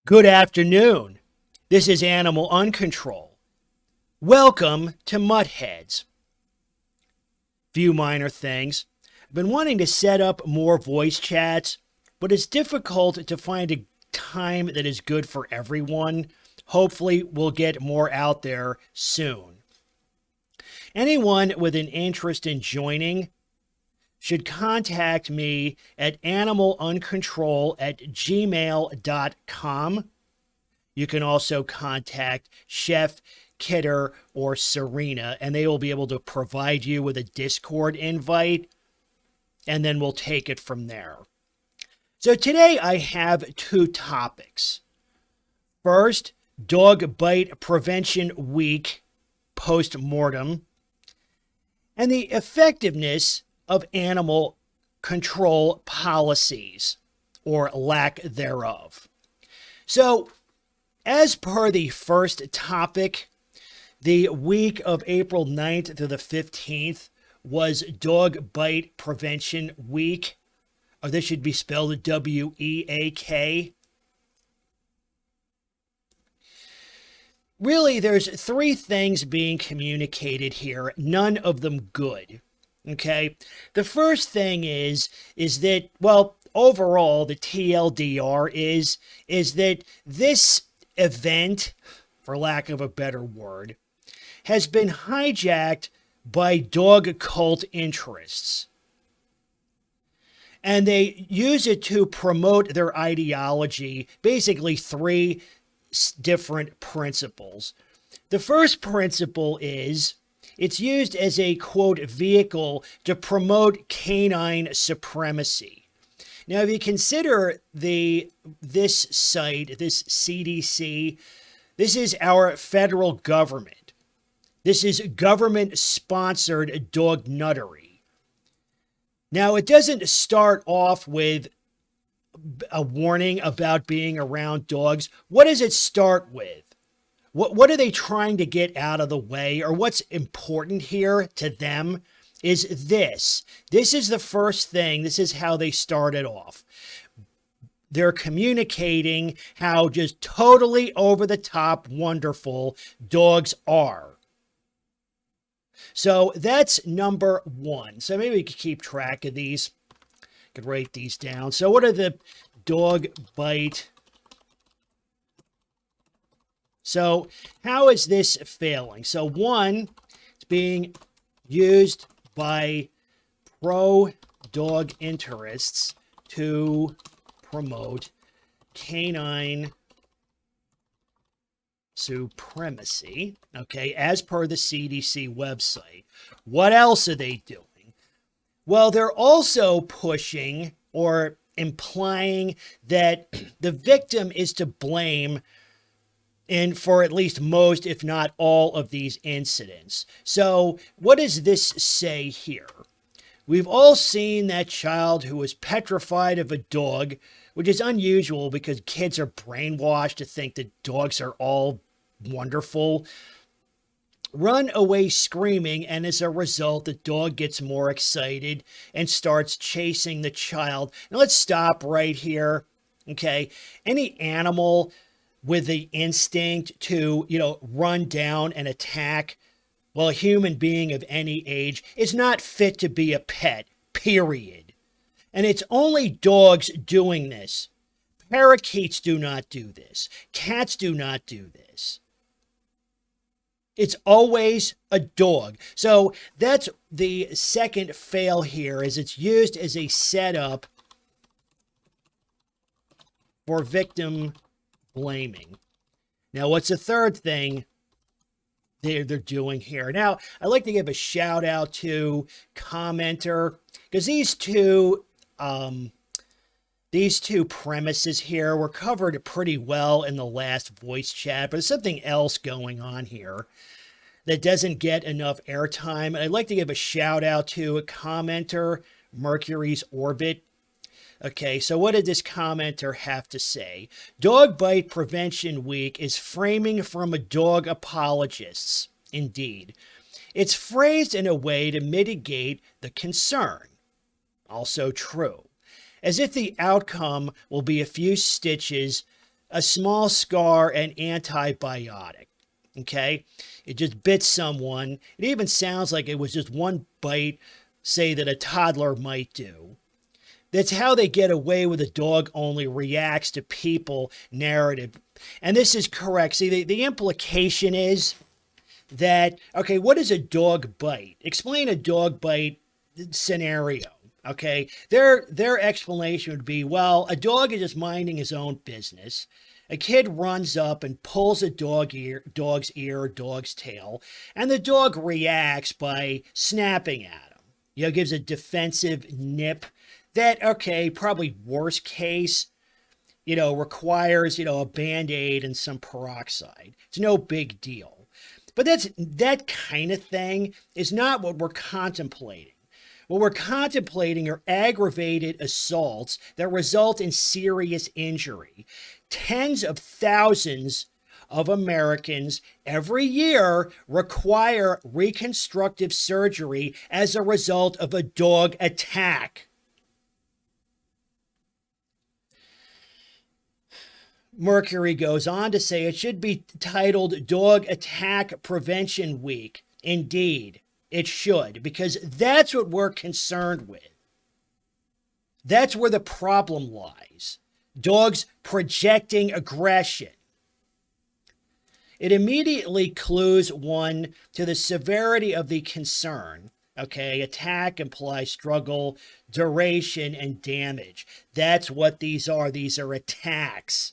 Good afternoon. This is Animal Uncontrol. Welcome to Muttheads. Few minor things. I've been wanting to set up more voice chats, but it's difficult to find a time that is good for everyone. Hopefully, we'll get more out there soon. Anyone with an interest in joining should contact me at animaluncontrol@gmail.com. You can also contact Chef, Kidder, or Serena, and they will be able to provide you with a Discord invite, and then we'll take it from there. So today I have two topics. First, Dog Bite Prevention Week post-mortem, and the effectiveness of animal control policies, or lack thereof. So, as per the first topic, the week of April 9th to the 15th was Dog Bite Prevention Week, or this should be spelled W-E-A-K. Really, there's three things being communicated here, none of them good. Okay, the first thing is that, well, overall, the TLDR is that this event, for lack of a better word, has been hijacked by dog cult interests. And they use it to promote their ideology, basically three different principles. The first principle is it's used as a, quote, vehicle to promote canine supremacy. Now, if you consider this site, this CDC, this is our federal government. This is government-sponsored dog nuttery. Now, it doesn't start off with a warning about being around dogs. What does it start with? What are they trying to get out of the way, or what's important here to them is this. This is the first thing. This is how they started off. They're communicating how just totally over-the-top wonderful dogs are. So that's number one. So maybe we could keep track of these. Could write these down. So what are the dog bite? So how is this failing? So one, it's being used by pro-dog interests to promote canine supremacy, okay, as per the CDC website. What else are they doing? Well, they're also pushing or implying that the victim is to blame for at least most, if not all, of these incidents. So what does this say here? We've all seen that child who was petrified of a dog, which is unusual because kids are brainwashed to think that dogs are all wonderful, run away screaming, and as a result, the dog gets more excited and starts chasing the child. Now let's stop right here, okay? Any animal with the instinct to, run down and attack, well, a human being of any age is not fit to be a pet, period. And it's only dogs doing this. Parakeets do not do this. Cats do not do this. It's always a dog. So that's the second fail here, is it's used as a setup for victim blaming. Now, what's the third thing they're doing here? Now, I'd like to give a shout out to commenter, because these two premises here were covered pretty well in the last voice chat, but there's something else going on here that doesn't get enough airtime. And I'd like to give a shout out to a commenter, Mercury's Orbit. Okay, so what did this commenter have to say? Dog Bite Prevention Week is framing from a dog apologists. Indeed. It's phrased in a way to mitigate the concern. Also true. As if the outcome will be a few stitches a small scar, an antibiotic. Okay? It just bit someone. It even sounds like it was just one bite, say, that a toddler might do. That's how they get away with a dog only reacts to people narrative. And this is correct. See, the implication is that, okay, what is a dog bite? Explain a dog bite scenario. Okay, their explanation would be, well, a dog is just minding his own business. A kid runs up and pulls a dog's ear or dog's tail, and the dog reacts by snapping at him. You know, gives a defensive nip that, okay, probably worst case, you know, requires, you know, a Band-Aid and some peroxide. It's no big deal. But that kind of thing is not what we're contemplating. What we're contemplating are aggravated assaults that result in serious injury. Tens of thousands of Americans every year require reconstructive surgery as a result of a dog attack. Mercury goes on to say it should be titled Dog Attack Prevention Week. Indeed, it should, because that's what we're concerned with. That's where the problem lies. Dogs projecting aggression. It immediately clues one to the severity of the concern. Okay, attack implies struggle, duration, and damage. That's what these are. These are attacks.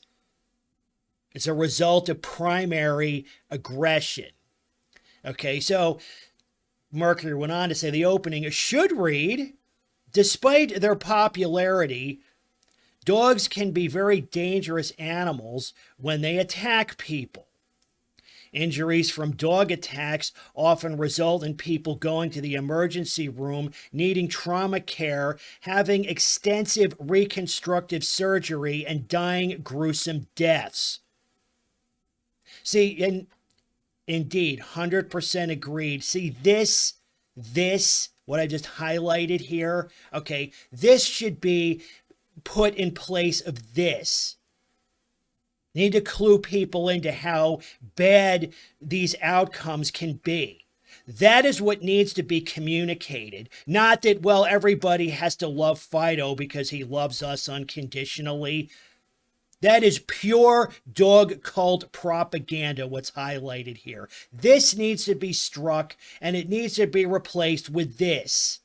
It's a result of primary aggression. Okay, so Mercury went on to say the opening should read, despite their popularity, dogs can be very dangerous animals when they attack people. Injuries from dog attacks often result in people going to the emergency room, needing trauma care, having extensive reconstructive surgery, and dying gruesome deaths. See, and indeed, 100% agreed. See, this, what I just highlighted here, okay, this should be put in place of this. Need to clue people into how bad these outcomes can be. That is what needs to be communicated. Not that, well, everybody has to love Fido because he loves us unconditionally. That is pure dog cult propaganda, what's highlighted here. This needs to be struck, and it needs to be replaced with this.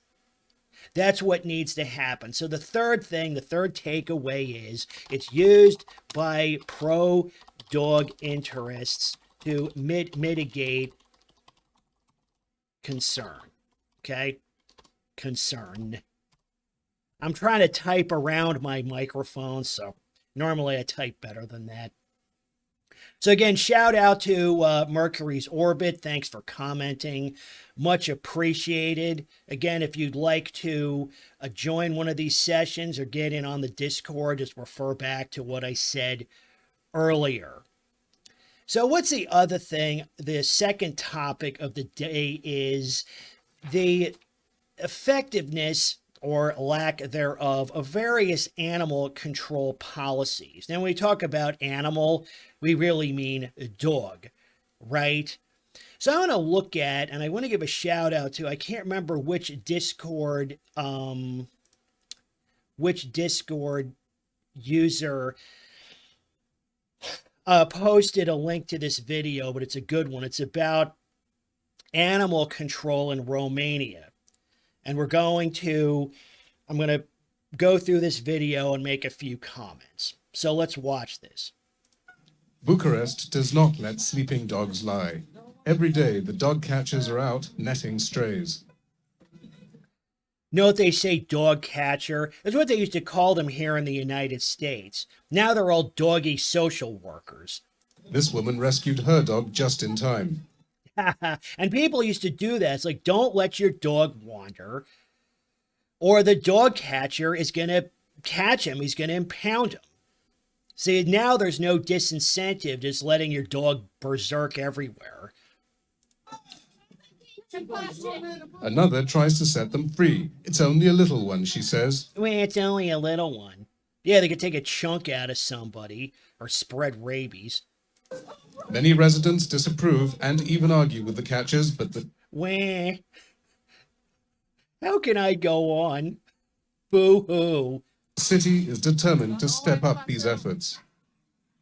That's what needs to happen. So the third thing, the third takeaway is it's used by pro-dog interests to mitigate concern. Okay? Concern. I'm trying to type around my microphone, so normally I type better than that. So again, shout out to Mercury's Orbit. Thanks for commenting. Much appreciated. Again, if you'd like to join one of these sessions or get in on the Discord, just refer back to what I said earlier. So what's the other thing? The second topic of the day is the effectiveness or lack thereof of various animal control policies. Now, when we talk about animal, we really mean dog, right? So I want to look at, and I want to give a shout out to, I can't remember which Discord user posted a link to this video, but it's a good one. It's about animal control in Romania. And I'm going to go through this video and make a few comments. So let's watch this. Bucharest does not let sleeping dogs lie. Every day, the dog catchers are out netting strays. Note they say dog catcher. That's what they used to call them here in the United States. Now they're all doggy social workers. This woman rescued her dog just in time. And people used to do that. It's like, don't let your dog wander, or the dog catcher is going to catch him. He's going to impound him. See, now there's no disincentive just letting your dog berserk everywhere. Another tries to set them free. It's only a little one, she says. Well, it's only a little one. Yeah, they could take a chunk out of somebody or spread rabies. Many residents disapprove and even argue with the catchers, but the Wah. How can I go on? Boo-hoo. city is determined to step up these efforts.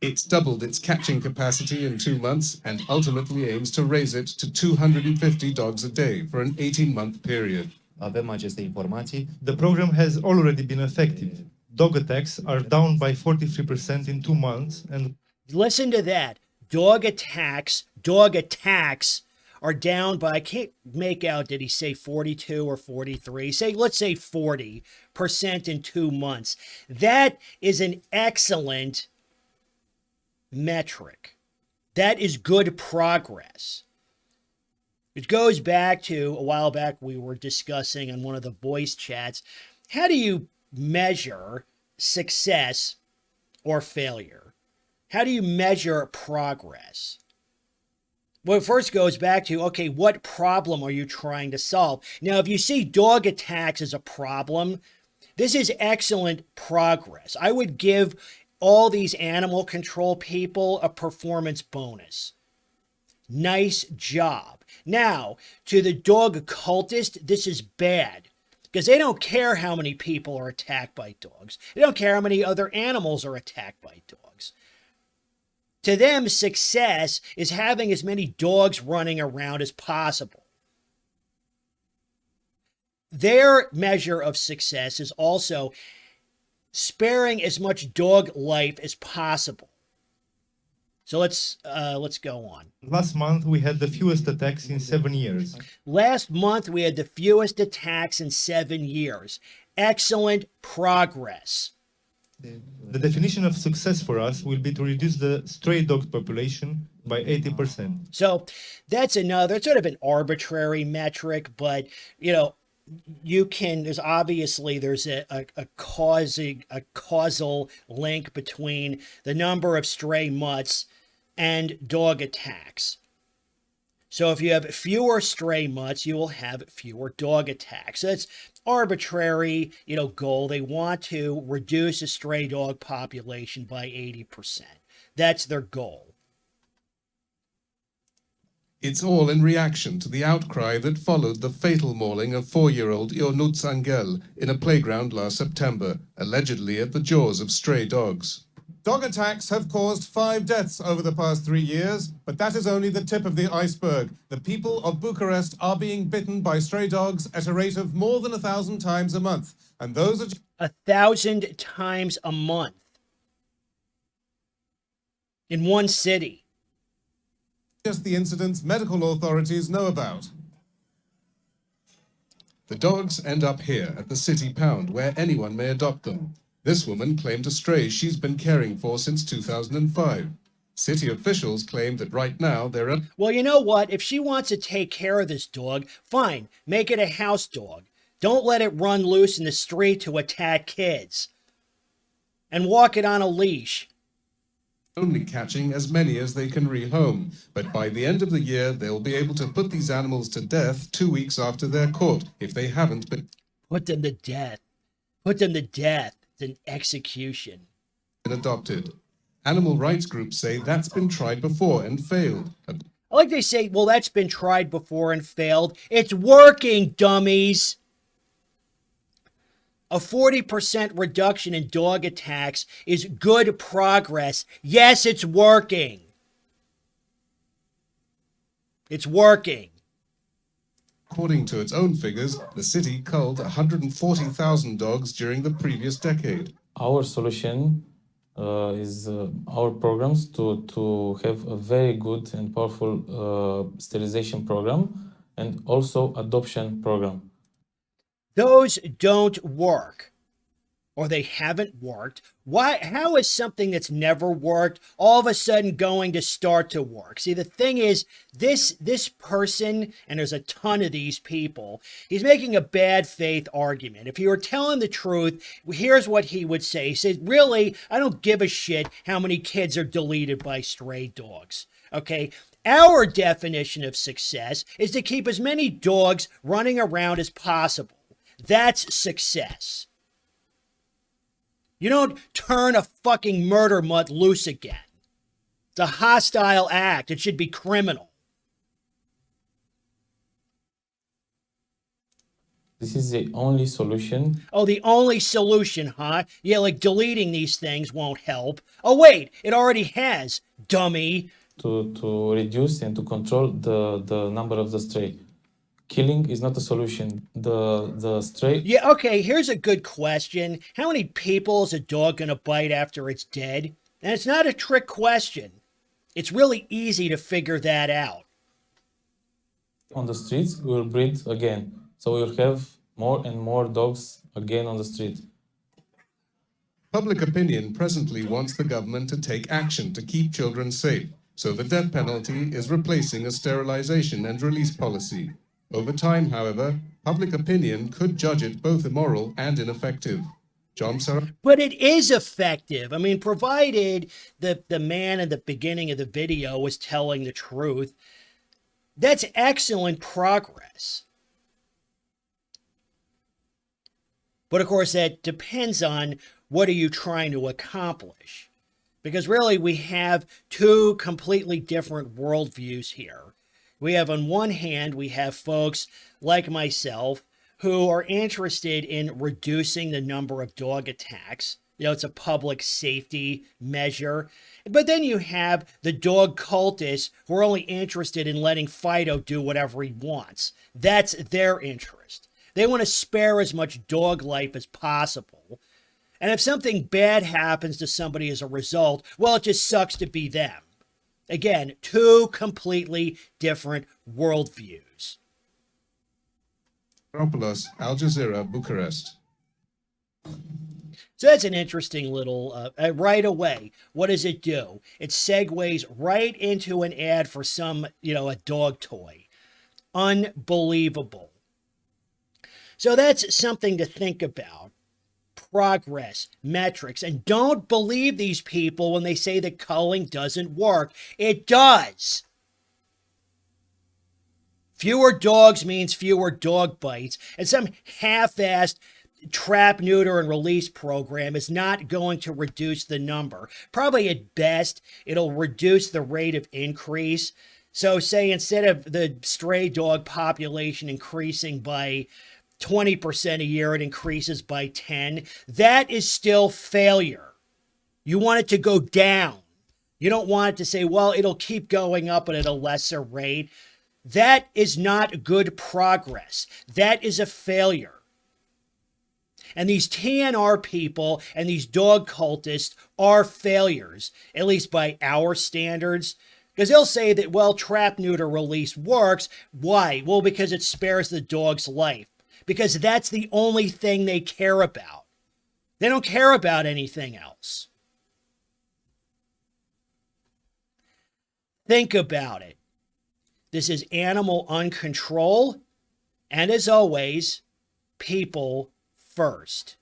It's doubled its catching capacity in 2 months and ultimately aims to raise it to 250 dogs a day for an 18-month period. Avem aceste informații. The program has already been effective. Dog attacks are down by 43% in 2 months, and Listen to that. Dog attacks are down by, I can't make out, did he say 42 or 43? Let's say 40% in 2 months. That is an excellent metric. That is good progress. It goes back to a while back we were discussing on one of the voice chats. How do you measure success or failure? How do you measure progress? Well, it first goes back to, okay, what problem are you trying to solve? Now, if you see dog attacks as a problem, this is excellent progress. I would give all these animal control people a performance bonus. Nice job. Now, to the dog cultist, this is bad because they don't care how many people are attacked by dogs. They don't care how many other animals are attacked by dogs. To them, success is having as many dogs running around as possible. Their measure of success is also sparing as much dog life as possible. So let's go on. last month we had the fewest attacks in 7 years. Last month, we had the fewest attacks in 7 years. Excellent progress. The definition of success for us will be to reduce the stray dog population by 80%. So that's another sort of an arbitrary metric, but you can, there's a causal link between the number of stray mutts and dog attacks. So if you have fewer stray mutts, you will have fewer dog attacks. That's arbitrary, goal. They want to reduce the stray dog population by 80%. That's their goal. It's all in reaction to the outcry that followed the fatal mauling of 4-year-old Ionuț Angel in a playground last September, allegedly at the jaws of stray dogs. Dog attacks have caused 5 deaths over the past 3 years, but that is only the tip of the iceberg. The people of Bucharest are being bitten by stray dogs at a rate of more than 1,000 times a month, and those are 1,000 times a month in one city. just the incidents medical authorities know about. The dogs end up here at the city pound, where anyone may adopt them. This woman claimed a stray she's been caring for since 2005. City officials claim that right now there are... Well, you know what? If she wants to take care of this dog, fine, make it a house dog. Don't let it run loose in the street to attack kids. And walk it on a leash. only catching as many as they can rehome, but by the end of the year they'll be able to put these animals to death 2 weeks after they're caught, if they haven't been Put them to death. Put them to death. It's an execution. adopted. Animal rights groups say that's been tried before and failed. I like they say, well, that's been tried before and failed. It's working, dummies. A 40% reduction in dog attacks is good progress. Yes, it's working. It's working. According to its own figures, the city culled 140,000 dogs during the previous decade. Our solution is our programs to have a very good and powerful sterilization program and also adoption program. Those don't work, or they haven't worked. Why? How is something that's never worked all of a sudden going to start to work? See, the thing is, this person, and there's a ton of these people, he's making a bad faith argument. If he were telling the truth, here's what he would say. He says, really, I don't give a shit how many kids are deleted by stray dogs. Okay? Our definition of success is to keep as many dogs running around as possible. That's success. You don't turn a fucking murder mutt loose again. It's a hostile act. It should be criminal. This is the only solution Oh, the only solution, huh? Yeah, like deleting these things won't help. Oh, wait, it already has, dummy. to reduce and to control the number of the stray. Killing is not a solution. The stray Yeah, okay, here's a good question. How many people is a dog going to bite after it's dead? And it's not a trick question. It's really easy to figure that out. on the streets will breed again. So we'll have more and more dogs again on the street. Public opinion presently wants the government to take action to keep children safe, so the death penalty is replacing a sterilization and release policy. Over time, however, public opinion could judge it both immoral and ineffective. John Sarah. But it is effective. I mean, provided the man at the beginning of the video was telling the truth, that's excellent progress. But of course, that depends on what are you trying to accomplish. Because really, we have two completely different worldviews here. We have, on one hand, we have folks like myself who are interested in reducing the number of dog attacks. You know, it's a public safety measure. But then you have the dog cultists who are only interested in letting Fido do whatever he wants. That's their interest. They want to spare as much dog life as possible. And if something bad happens to somebody as a result, well, it just sucks to be them. Again, two completely different worldviews. Metropolis, Al Jazeera, Bucharest. So that's an interesting little, right away, what does it do? It segues right into an ad for some, a dog toy. Unbelievable. So that's something to think about. Progress, metrics, and don't believe these people when they say that culling doesn't work. It does. Fewer dogs means fewer dog bites, and some half-assed trap, neuter, and release program is not going to reduce the number. Probably at best, it'll reduce the rate of increase. So say instead of the stray dog population increasing by 20% a year, it increases by 10. That is still failure. You want it to go down. You don't want it to say, well, it'll keep going up but at a lesser rate. That is not good progress. That is a failure. And these TNR people and these dog cultists are failures, at least by our standards. Because they'll say that, well, trap, neuter, release works. Why? Well, because it spares the dog's life. Because that's the only thing they care about. They don't care about anything else. Think about it. This is animal uncontrol, and as always, people first.